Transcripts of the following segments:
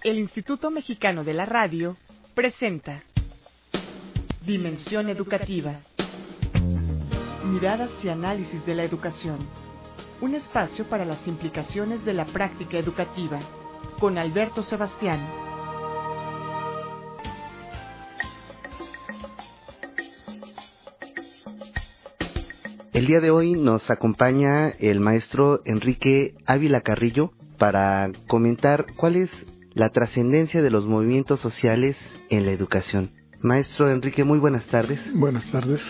El Instituto Mexicano de la Radio presenta Dimensión Educativa. Miradas y análisis de la educación. Un espacio para las implicaciones de la práctica educativa. Con Alberto Sebastián. El día de hoy nos acompaña el maestro Enrique Ávila Carrillo para comentar cuál es la trascendencia de los movimientos sociales en la educación. Maestro Enrique, muy buenas tardes. Buenas tardes.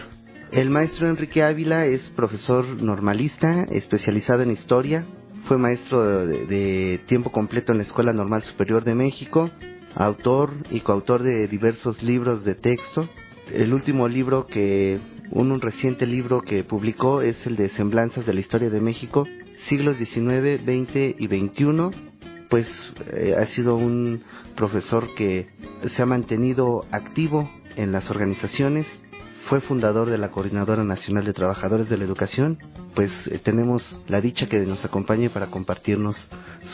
El maestro Enrique Ávila es profesor normalista, especializado en historia, fue maestro de tiempo completo en la Escuela Normal Superior de México, autor y coautor de diversos libros de texto. El último libro un reciente libro que publicó es el de Semblanzas de la Historia de México, siglos XIX, XX y XXI. Pues ha sido un profesor que se ha mantenido activo en las organizaciones, fue fundador de la Coordinadora Nacional de Trabajadores de la Educación. Pues tenemos la dicha que nos acompañe para compartirnos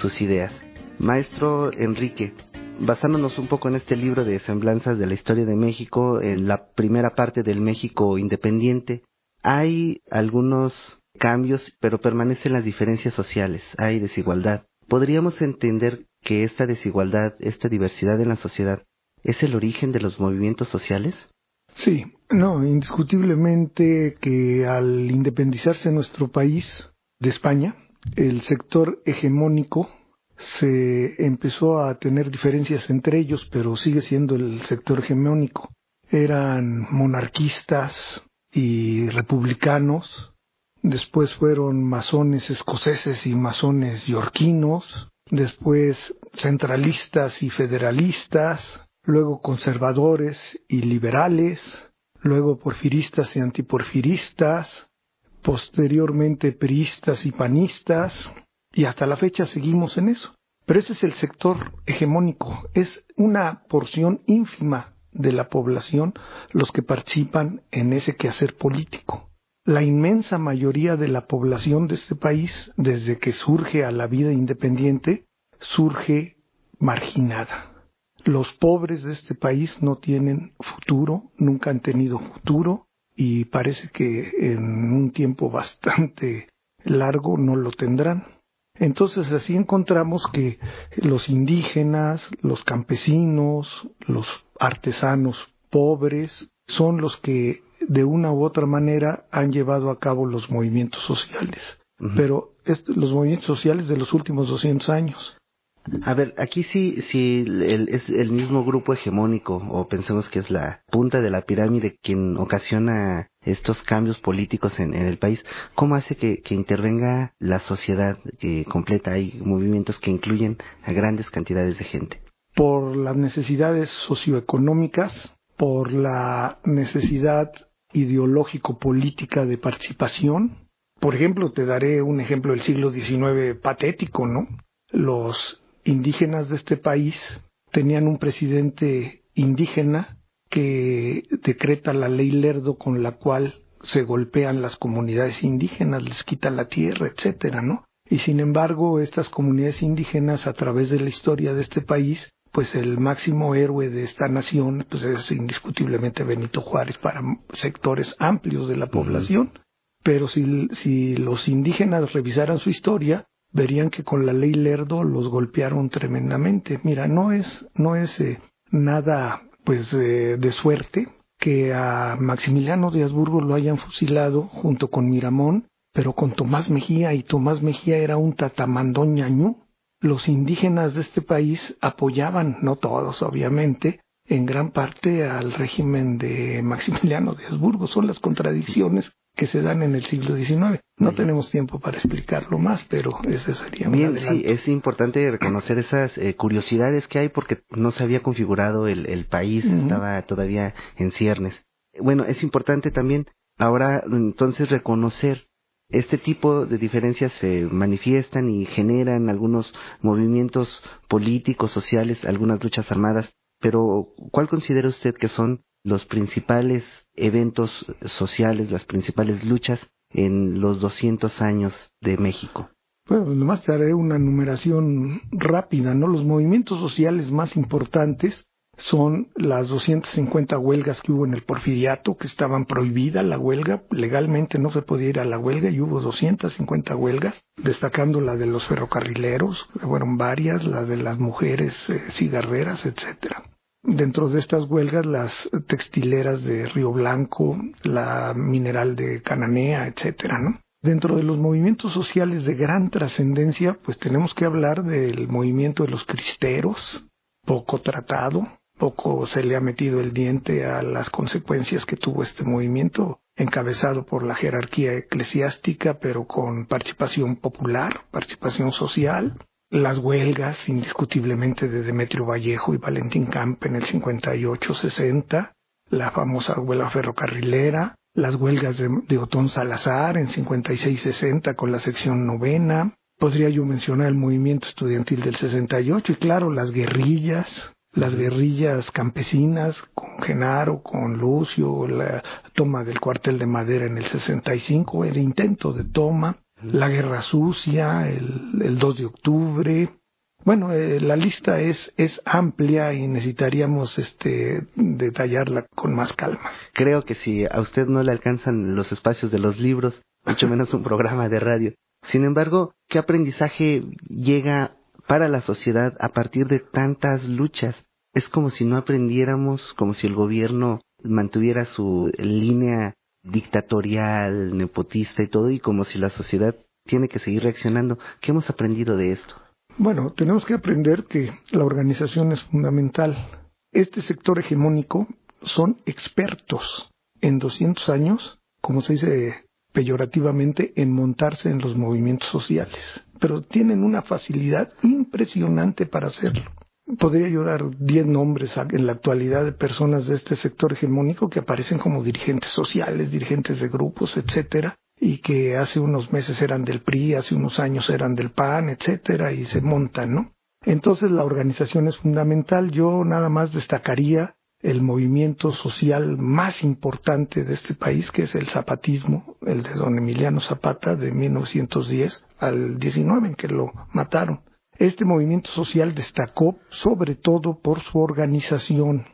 sus ideas. Maestro Enrique, basándonos un poco en este libro de Semblanzas de la Historia de México, en la primera parte del México independiente, hay algunos cambios, pero permanecen las diferencias sociales, hay desigualdad. ¿Podríamos entender que esta desigualdad, esta diversidad en la sociedad, es el origen de los movimientos sociales? Sí, indiscutiblemente que al independizarse nuestro país de España, el sector hegemónico se empezó a tener diferencias entre ellos, pero sigue siendo el sector hegemónico. Eran monarquistas y republicanos, después fueron masones escoceses y masones yorquinos, después centralistas y federalistas, luego conservadores y liberales, luego porfiristas y antiporfiristas, posteriormente priistas y panistas, y hasta la fecha seguimos en eso. Pero ese es el sector hegemónico, es una porción ínfima de la población los que participan en ese quehacer político. La inmensa mayoría de la población de este país, desde que surge a la vida independiente, surge marginada. Los pobres de este país no tienen futuro, nunca han tenido futuro, y parece que en un tiempo bastante largo no lo tendrán. Entonces así encontramos que los indígenas, los campesinos, los artesanos pobres son los que de una u otra manera han llevado a cabo los movimientos sociales. Uh-huh. Pero los movimientos sociales de los últimos 200 años. A ver, aquí sí es el mismo grupo hegemónico, o pensemos que es la punta de la pirámide quien ocasiona estos cambios políticos en el país. ¿Cómo hace que intervenga la sociedad completa? Hay movimientos que incluyen a grandes cantidades de gente. Por las necesidades socioeconómicas, por la necesidad ideológico-política de participación. Por ejemplo, te daré un ejemplo del siglo XIX patético, ¿no? Los indígenas de este país tenían un presidente indígena que decreta la ley Lerdo, con la cual se golpean las comunidades indígenas, les quitan la tierra, etcétera, ¿no? Y sin embargo, estas comunidades indígenas, a través de la historia de este país, pues el máximo héroe de esta nación pues es indiscutiblemente Benito Juárez para sectores amplios de la población. Pero si los indígenas revisaran su historia, verían que con la ley Lerdo los golpearon tremendamente. Mira, no es nada pues de suerte que a Maximiliano de Habsburgo lo hayan fusilado junto con Miramón, pero con Tomás Mejía, y Tomás Mejía era un tatamandón ñañú. Los indígenas de este país apoyaban, no todos obviamente, en gran parte al régimen de Maximiliano de Habsburgo. Son las contradicciones que se dan en el siglo XIX. No tenemos tiempo para explicarlo más, pero ese sería un adelanto. Sí, es importante reconocer esas curiosidades que hay, porque no se había configurado el país, estaba todavía en ciernes. Bueno, es importante también ahora entonces reconocer este tipo de diferencias se manifiestan y generan algunos movimientos políticos, sociales, algunas luchas armadas, pero ¿cuál considera usted que son los principales eventos sociales, las principales luchas en los 200 años de México? Bueno, nomás te haré una numeración rápida, ¿no? Los movimientos sociales más importantes son las 250 huelgas que hubo en el Porfiriato, que estaban prohibida la huelga, legalmente no se podía ir a la huelga y hubo 250 huelgas, destacando la de los ferrocarrileros, que fueron varias, la de las mujeres cigarreras, etcétera. Dentro de estas huelgas, las textileras de Río Blanco, la mineral de Cananea, etcétera, ¿no? Dentro de los movimientos sociales de gran trascendencia, pues tenemos que hablar del movimiento de los cristeros, poco tratado, poco se le ha metido el diente a las consecuencias que tuvo este movimiento, encabezado por la jerarquía eclesiástica, pero con participación popular, participación social. Las huelgas, indiscutiblemente, de Demetrio Vallejo y Valentín Camp en el 58-60, la famosa huelga ferrocarrilera, las huelgas de Otón Salazar en 56-60 con la sección novena. Podría yo mencionar el movimiento estudiantil del 68 y claro, las guerrillas campesinas con Genaro, con Lucio, la toma del cuartel de Madera en el 65, el intento de toma, la guerra sucia, el 2 de octubre. Bueno, la lista es amplia y necesitaríamos detallarla con más calma. Creo que si a usted no le alcanzan los espacios de los libros, mucho menos un programa de radio. Sin embargo, ¿qué aprendizaje llega para la sociedad a partir de tantas luchas? Es como si no aprendiéramos, como si el gobierno mantuviera su línea dictatorial, nepotista y todo, y como si la sociedad tiene que seguir reaccionando. ¿Qué hemos aprendido de esto? Bueno, tenemos que aprender que la organización es fundamental. Este sector hegemónico son expertos en 200 años, como se dice peyorativamente, en montarse en los movimientos sociales, pero tienen una facilidad impresionante para hacerlo. Podría yo dar 10 nombres en la actualidad de personas de este sector hegemónico que aparecen como dirigentes sociales, dirigentes de grupos, etcétera, y que hace unos meses eran del PRI, hace unos años eran del PAN, etcétera, y se montan, ¿no? Entonces la organización es fundamental. Yo nada más destacaría el movimiento social más importante de este país, que es el zapatismo, el de don Emiliano Zapata, de 1910 al 19, en que lo mataron. Este movimiento social destacó sobre todo por su organización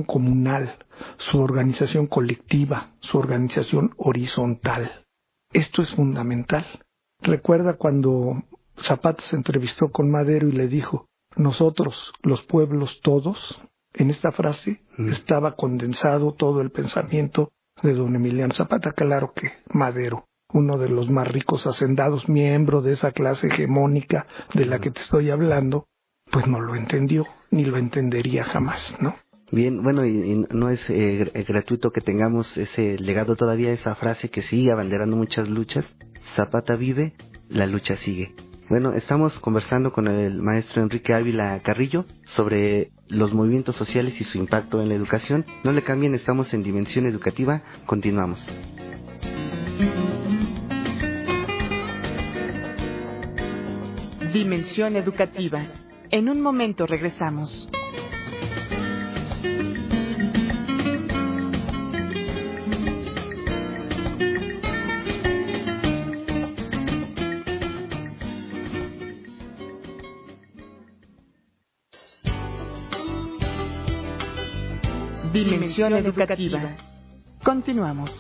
comunal, su organización colectiva, su organización horizontal. Esto es fundamental. Recuerda cuando Zapata se entrevistó con Madero y le dijo, nosotros, los pueblos todos. En esta frase estaba condensado todo el pensamiento de don Emiliano Zapata. Claro que Madero, uno de los más ricos hacendados, miembro de esa clase hegemónica de la que te estoy hablando, pues no lo entendió, ni lo entendería jamás, ¿no? Bien, bueno, y no es gratuito que tengamos ese legado todavía, esa frase que sigue abanderando muchas luchas. Zapata vive, la lucha sigue. Bueno, estamos conversando con el maestro Enrique Ávila Carrillo sobre los movimientos sociales y su impacto en la educación. No le cambien, estamos en Dimensión Educativa, continuamos. Dimensión Educativa. En un momento regresamos. Dimensión Educativa. Continuamos.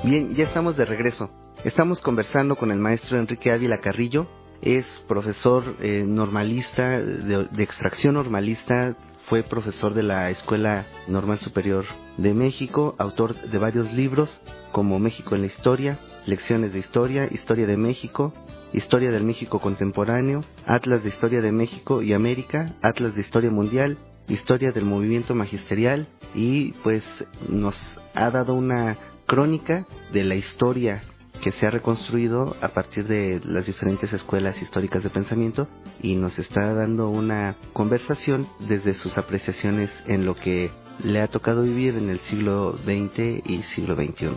Bien, ya estamos de regreso. Estamos conversando con el maestro Enrique Ávila Carrillo. Es profesor normalista, de extracción normalista. Fue profesor de la Escuela Normal Superior de México, autor de varios libros como México en la Historia, Lecciones de Historia, Historia de México, Historia del México Contemporáneo, Atlas de Historia de México y América, Atlas de Historia Mundial, Historia del Movimiento Magisterial, y pues nos ha dado una crónica de la historia que se ha reconstruido a partir de las diferentes escuelas históricas de pensamiento, y nos está dando una conversación desde sus apreciaciones en lo que le ha tocado vivir en el siglo XX y siglo XXI.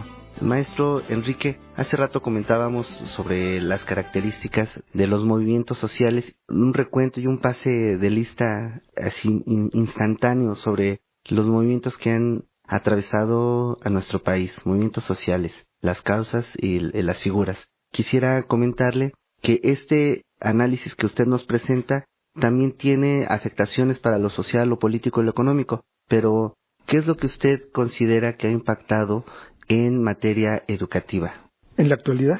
Maestro Enrique, hace rato comentábamos sobre las características de los movimientos sociales, un recuento y un pase de lista así instantáneo sobre los movimientos que han atravesado a nuestro país, movimientos sociales. las causas y las figuras. Quisiera comentarle que este análisis que usted nos presenta también tiene afectaciones para lo social, lo político y lo económico, pero ¿qué es lo que usted considera que ha impactado en materia educativa? ¿En la actualidad?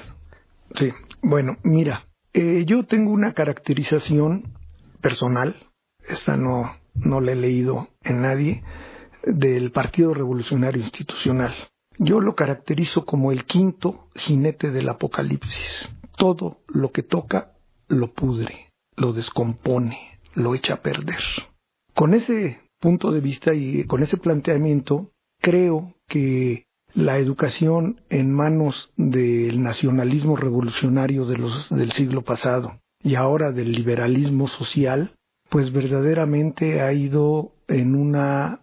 Sí. Bueno, mira, yo tengo una caracterización personal, esta no la he leído en nadie, del Partido Revolucionario Institucional. Yo lo caracterizo como el quinto jinete del apocalipsis. Todo lo que toca lo pudre, lo descompone, lo echa a perder. Con ese punto de vista y con ese planteamiento, creo que la educación en manos del nacionalismo revolucionario del siglo pasado y ahora del liberalismo social, pues verdaderamente ha ido en una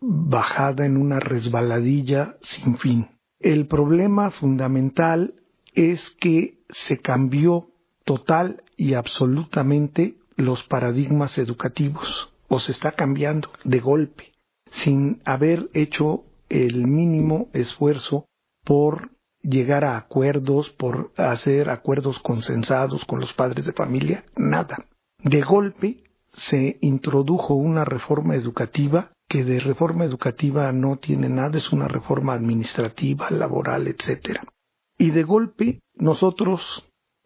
bajada, en una resbaladilla sin fin. El problema fundamental es que se cambió total y absolutamente los paradigmas educativos, o se está cambiando de golpe, sin haber hecho el mínimo esfuerzo por llegar a acuerdos, por hacer acuerdos consensados con los padres de familia, nada. De golpe se introdujo una reforma educativa que de reforma educativa no tiene nada, es una reforma administrativa, laboral, etcétera. Y de golpe nosotros,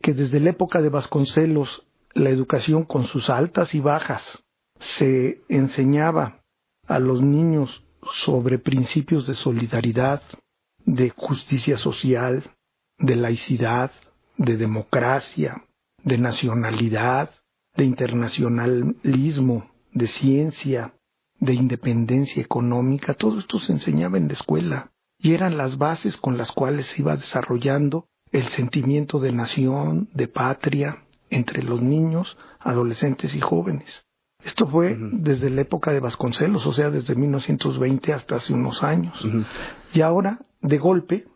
que desde la época de Vasconcelos la educación con sus altas y bajas se enseñaba a los niños sobre principios de solidaridad, de justicia social, de laicidad, de democracia, de nacionalidad, de internacionalismo, de ciencia, de independencia económica. Todo esto se enseñaba en la escuela y eran las bases con las cuales se iba desarrollando el sentimiento de nación, de patria, entre los niños, adolescentes y jóvenes. Esto fue desde la época de Vasconcelos, o sea, desde 1920 hasta hace unos años. Y ahora, de golpe,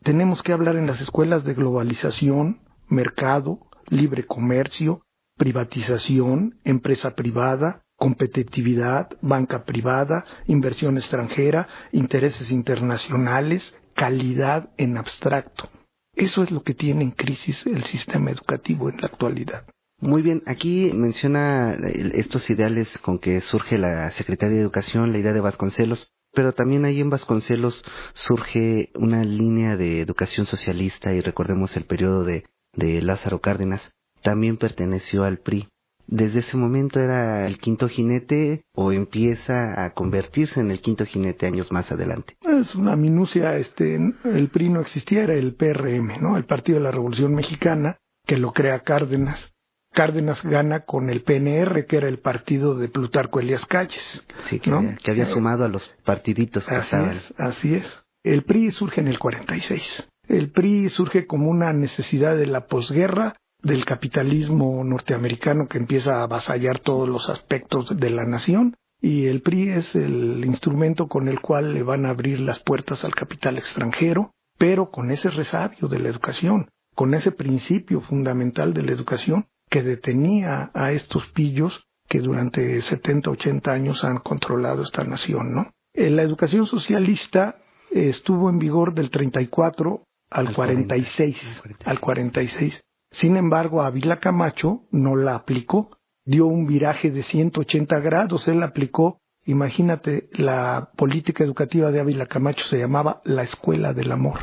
tenemos que hablar en las escuelas de globalización, mercado, libre comercio, privatización, empresa privada, competitividad, banca privada, inversión extranjera, intereses internacionales, calidad en abstracto. Eso es lo que tiene en crisis el sistema educativo en la actualidad. Muy bien, aquí menciona estos ideales con que surge la Secretaría de Educación, la idea de Vasconcelos, pero también ahí en Vasconcelos surge una línea de educación socialista y recordemos el periodo de Lázaro Cárdenas, también perteneció al PRI. ¿Desde ese momento era el quinto jinete o empieza a convertirse en el quinto jinete años más adelante? Es una minucia, el PRI no existía, era el PRM, ¿no? El Partido de la Revolución Mexicana, que lo crea Cárdenas. Cárdenas gana con el PNR, que era el partido de Plutarco Elías Calles. Sí, que había sumado a los partiditos que estaban. Así es. El PRI surge en el 46. El PRI surge como una necesidad de la posguerra, del capitalismo norteamericano que empieza a avasallar todos los aspectos de la nación, y el PRI es el instrumento con el cual le van a abrir las puertas al capital extranjero, pero con ese resabio de la educación, con ese principio fundamental de la educación que detenía a estos pillos que durante 70, 80 años han controlado esta nación, ¿no? La educación socialista estuvo en vigor del 34 al 46. Sin embargo, Ávila Camacho no la aplicó, dio un viraje de 180 grados, él aplicó, imagínate, la política educativa de Ávila Camacho se llamaba la Escuela del Amor.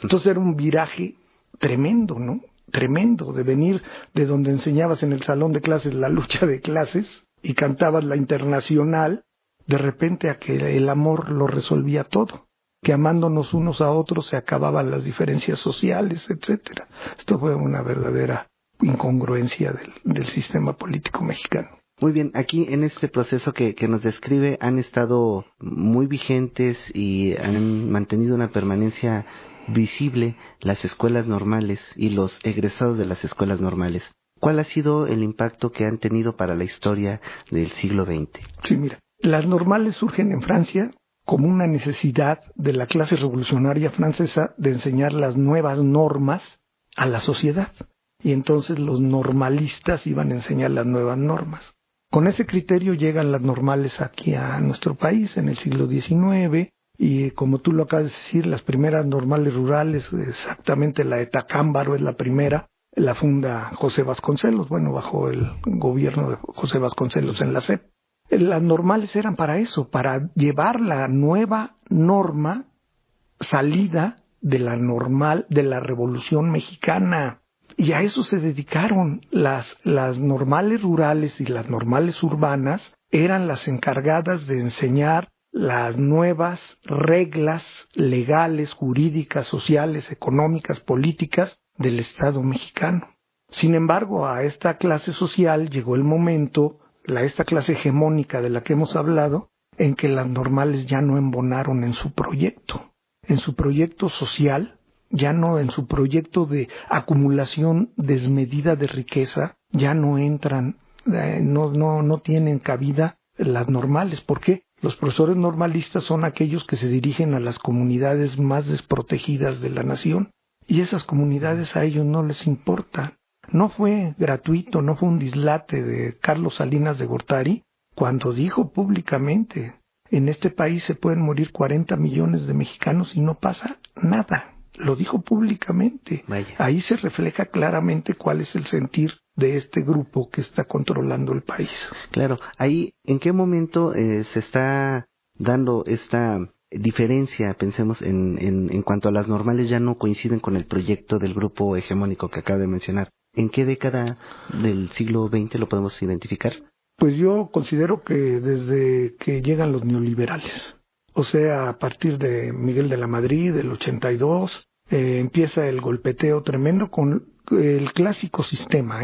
Entonces era un viraje tremendo, ¿no? Tremendo, de venir de donde enseñabas en el salón de clases la lucha de clases y cantabas la Internacional, de repente a que el amor lo resolvía todo, que amándonos unos a otros se acababan las diferencias sociales, etcétera. Esto fue una verdadera incongruencia del sistema político mexicano. Muy bien, aquí en este proceso que nos describe han estado muy vigentes y han mantenido una permanencia visible las escuelas normales y los egresados de las escuelas normales. ¿Cuál ha sido el impacto que han tenido para la historia del siglo XX? Sí, mira, las normales surgen en Francia como una necesidad de la clase revolucionaria francesa de enseñar las nuevas normas a la sociedad. Y entonces los normalistas iban a enseñar las nuevas normas. Con ese criterio llegan las normales aquí a nuestro país en el siglo XIX, Y como tú lo acabas de decir, las primeras normales rurales, exactamente la de Tacámbaro es la primera, la funda José Vasconcelos, bueno, bajo el gobierno de José Vasconcelos en la SEP. Las normales eran para eso, para llevar la nueva norma salida de la normal, de la Revolución Mexicana. Y a eso se dedicaron. Las normales rurales y las normales urbanas eran las encargadas de enseñar las nuevas reglas legales, jurídicas, sociales, económicas, políticas del Estado mexicano. Sin embargo, a esta clase social llegó el momento, esta clase hegemónica de la que hemos hablado, en que las normales ya no embonaron en su proyecto social, ya no en su proyecto de acumulación desmedida de riqueza, ya no entran, no tienen cabida las normales. ¿Por qué? Los profesores normalistas son aquellos que se dirigen a las comunidades más desprotegidas de la nación, y esas comunidades a ellos no les importa. No fue gratuito, no fue un dislate de Carlos Salinas de Gortari cuando dijo públicamente: en este país se pueden morir 40 millones de mexicanos y no pasa nada. Lo dijo públicamente. Vaya. Ahí se refleja claramente cuál es el sentir de este grupo que está controlando el país. Claro, ahí, ¿en qué momento se está dando esta diferencia? Pensemos en cuanto a las normales ya no coinciden con el proyecto del grupo hegemónico que acaba de mencionar. ¿En qué década del siglo XX lo podemos identificar? Pues yo considero que desde que llegan los neoliberales, o sea, a partir de Miguel de la Madrid, del 82, empieza el golpeteo tremendo con el clásico sistema,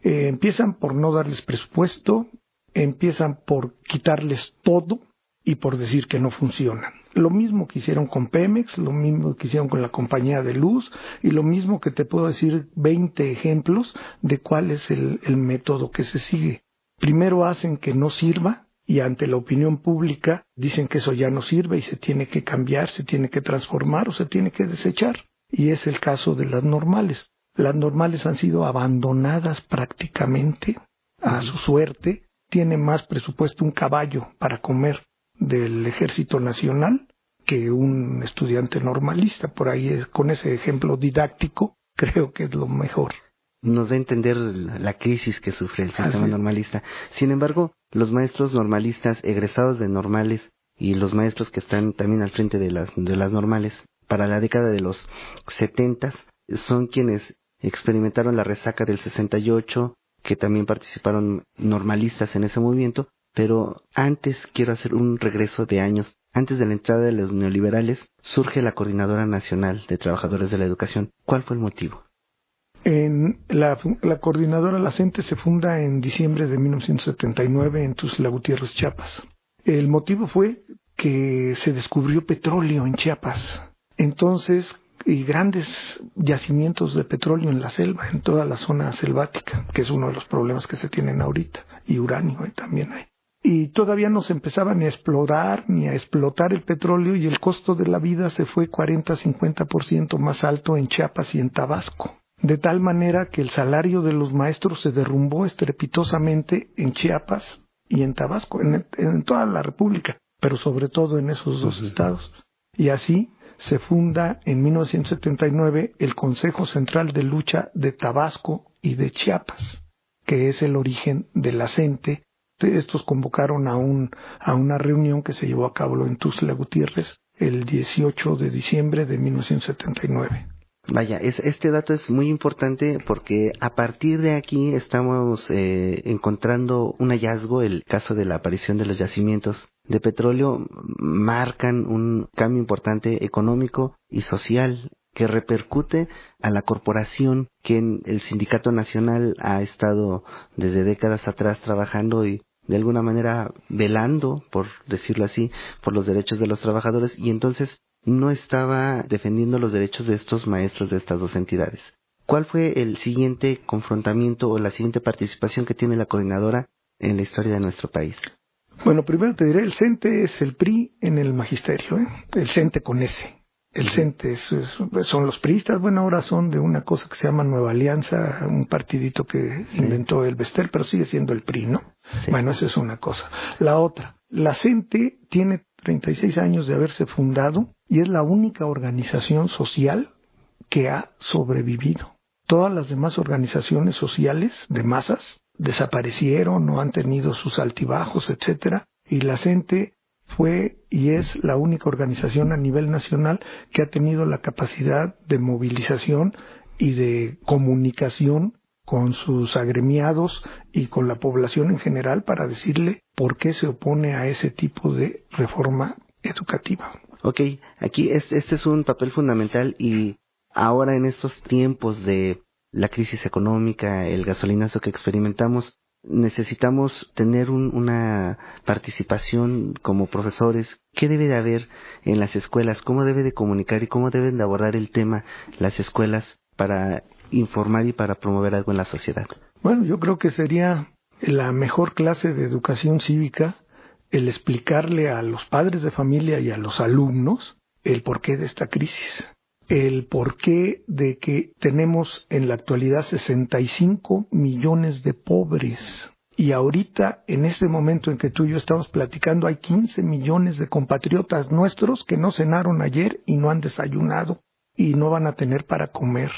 empiezan por no darles presupuesto, empiezan por quitarles todo y por decir que no funcionan. Lo mismo que hicieron con Pemex, lo mismo que hicieron con la compañía de luz, y lo mismo que te puedo decir 20 ejemplos de cuál es el método que se sigue. Primero hacen que no sirva, y ante la opinión pública dicen que eso ya no sirve y se tiene que cambiar, se tiene que transformar o se tiene que desechar. Y es el caso de las normales. Las normales han sido abandonadas prácticamente a su suerte. Tiene más presupuesto un caballo para comer del Ejército Nacional que un estudiante normalista. Por ahí, con ese ejemplo didáctico, creo que es lo mejor. Nos da a entender la crisis que sufre el sistema normalista. Sin embargo, los maestros normalistas egresados de normales y los maestros que están también al frente de las normales para la década de los 70 son quienes experimentaron la resaca del 68, que también participaron normalistas en ese movimiento. Pero antes quiero hacer un regreso de años. Antes de la entrada de los neoliberales surge la Coordinadora Nacional de Trabajadores de la Educación. ¿Cuál fue el motivo? La coordinadora, la CENTE, se funda en diciembre de 1979 en Tuxtla Gutiérrez, Chiapas. El motivo fue que se descubrió petróleo en Chiapas. Entonces, y grandes yacimientos de petróleo en la selva, en toda la zona selvática, que es uno de los problemas que se tienen ahorita, y uranio también hay. Y todavía no se empezaba ni a explorar ni a explotar el petróleo, y el costo de la vida se fue 40-50% más alto en Chiapas y en Tabasco. De tal manera que el salario de los maestros se derrumbó estrepitosamente en Chiapas y en Tabasco, en toda la República, pero sobre todo en esos dos estados. Y así se funda en 1979 el Consejo Central de Lucha de Tabasco y de Chiapas, que es el origen de la CENTE. Estos convocaron a una reunión que se llevó a cabo en Tuxtla Gutiérrez el 18 de diciembre de 1979. Vaya, este dato es muy importante porque a partir de aquí estamos encontrando un hallazgo. El caso de la aparición de los yacimientos de petróleo marcan un cambio importante económico y social que repercute a la corporación que el Sindicato Nacional ha estado desde décadas atrás trabajando y de alguna manera velando, por decirlo así, por los derechos de los trabajadores, y entonces no estaba defendiendo los derechos de estos maestros de estas dos entidades. ¿Cuál fue el siguiente confrontamiento o la siguiente participación que tiene la coordinadora en la historia de nuestro país? Bueno, primero te diré, el CENTE es el PRI en el magisterio, el CENTE con S. El CENTE son los priistas, bueno, ahora son de una cosa que se llama Nueva Alianza, un partidito que inventó el Bestel, pero sigue siendo el PRI, ¿no? Sí. Bueno, esa es una cosa. La otra, La CENTE tiene 36 años de haberse fundado y es la única organización social que ha sobrevivido. Todas las demás organizaciones sociales de masas desaparecieron o han tenido sus altibajos, etcétera, y la CENTE fue y es la única organización a nivel nacional que ha tenido la capacidad de movilización y de comunicación con sus agremiados y con la población en general para decirle por qué se opone a ese tipo de reforma educativa. Ok, aquí este es un papel fundamental, y ahora en estos tiempos de la crisis económica, el gasolinazo que experimentamos, necesitamos tener una participación como profesores. ¿Qué debe de haber en las escuelas? ¿Cómo debe de comunicar y cómo deben de abordar el tema las escuelas para informar y para promover algo en la sociedad? Bueno, yo creo que sería la mejor clase de educación cívica el explicarle a los padres de familia y a los alumnos el porqué de esta crisis, el porqué de que tenemos en la actualidad 65 millones de pobres. Y ahorita, en este momento en que tú y yo estamos platicando, hay 15 millones de compatriotas nuestros que no cenaron ayer y no han desayunado y no van a tener para comer.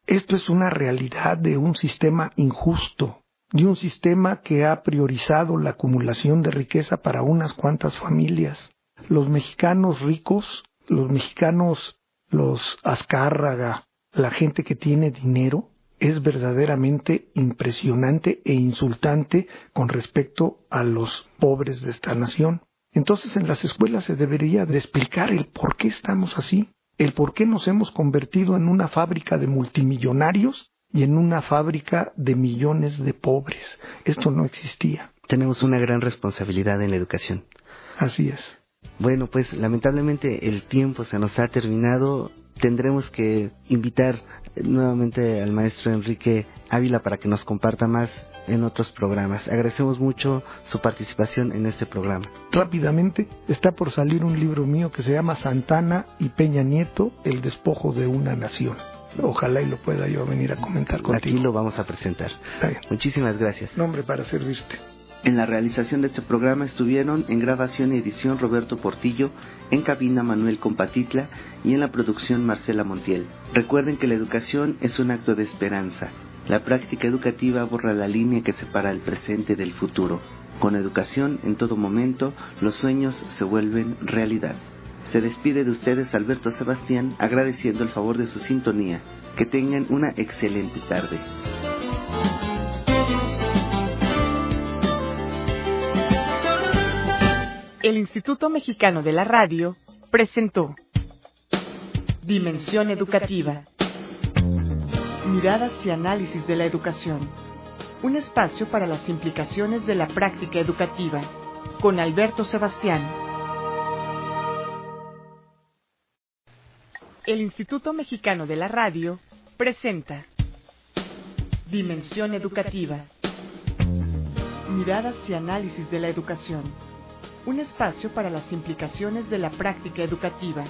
Esto es una realidad de un sistema injusto, de un sistema que ha priorizado la acumulación de riqueza para unas cuantas familias. Los mexicanos ricos, los Azcárraga, la gente que tiene dinero, es verdaderamente impresionante e insultante con respecto a los pobres de esta nación. Entonces en las escuelas se debería de explicar el por qué estamos así, el por qué nos hemos convertido en una fábrica de multimillonarios y en una fábrica de millones de pobres. Esto no existía. Tenemos una gran responsabilidad en la educación. Así es. Bueno, pues lamentablemente el tiempo se nos ha terminado. Tendremos que invitar nuevamente al maestro Enrique Ávila para que nos comparta más en otros programas. Agradecemos mucho su participación en este programa. Rápidamente, está por salir un libro mío que se llama Santana y Peña Nieto, el despojo de una nación. Ojalá y lo pueda yo venir a comentar contigo. Aquí lo vamos a presentar. Muchísimas gracias. Nombre para servirte. En la realización de este programa estuvieron en grabación y edición Roberto Portillo, en cabina Manuel Compatitla y en la producción Marcela Montiel. Recuerden que la educación es un acto de esperanza. La práctica educativa borra la línea que separa el presente del futuro. Con educación en todo momento, los sueños se vuelven realidad. Se despide de ustedes Alberto Sebastián, agradeciendo el favor de su sintonía. Que tengan una excelente tarde. El Instituto Mexicano de la Radio presentó Dimensión Educativa. Miradas y análisis de la educación. Un espacio para las implicaciones de la práctica educativa. Con Alberto Sebastián. El Instituto Mexicano de la Radio presenta Dimensión Educativa. Miradas y análisis de la educación. Un espacio para las implicaciones de la práctica educativa.